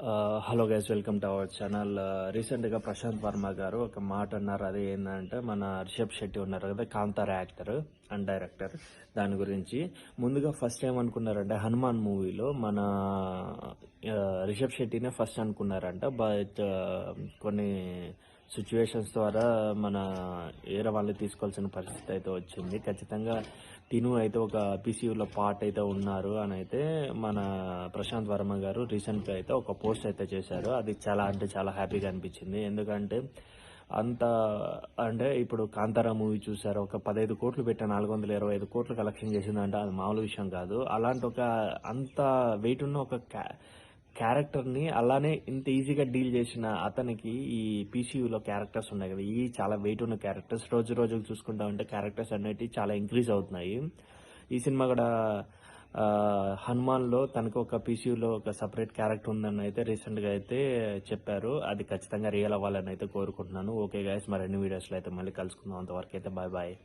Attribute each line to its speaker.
Speaker 1: Hello guys, welcome to our channel. రీసెంట్గా ప్రశాంత్ వర్మ గారు ఒక మాట అన్నారు. అది ఏంటంటే, మన రిషబ్ శెట్టి ఉన్నారు కదా, కాంతారా యాక్టర్ అండ్ డైరెక్టర్. దాని గురించి ముందుగా ఫస్ట్ ఏమనుకున్నారంటే, హనుమాన్ మూవీలో మన రిషబ్ శెట్టినే ఫస్ట్ అనుకున్నారంట. బట్ కొన్ని సిచ్యువేషన్స్ ద్వారా మన వేరే వాళ్ళు తీసుకోవాల్సిన పరిస్థితి అయితే వచ్చింది. ఖచ్చితంగా తిను అయితే ఒక పీసీయూలో పార్ట్ అయితే ఉన్నారు అని అయితే మన ప్రశాంత్ వర్మ గారు రీసెంట్గా అయితే ఒక పోస్ట్ అయితే చేశారు. అది చాలా అంటే చాలా హ్యాపీగా అనిపించింది. ఎందుకంటే అంత అంటే ఇప్పుడు కాంతారా మూవీ చూసారు, ఒక 15 కోట్లు పెట్టి 425 కోట్లు కలెక్షన్ చేసిందంటే అది మామూలు విషయం కాదు. అలాంటి ఒక అంత వెయిట్ ఉన్న ఒక క్యారెక్టర్ని అలానే ఇంత ఈజీగా డీల్ చేసిన అతనికి ఈ పీసీయూలో క్యారెక్టర్స్ ఉన్నాయి కదా, ఈ చాలా వెయిట్ ఉన్న క్యారెక్టర్స్ రోజు రోజుకు చూసుకుంటా ఉంటే క్యారెక్టర్స్ అనేవి చాలా ఇంక్రీజ్ అవుతున్నాయి. ఈ సినిమా కూడా హనుమాన్లో తనకు ఒక పీసీయూలో ఒక సపరేట్ క్యారెక్టర్ ఉందని అయితే రీసెంట్గా అయితే చెప్పారు. అది ఖచ్చితంగా రియల్ అవ్వాలని అయితే కోరుకుంటున్నాను. ఓకే గైస్, మరిన్ని వీడియోస్లో అయితే మళ్ళీ కలుసుకుందాం. అంతవరకు అయితే బాయ్ బాయ్.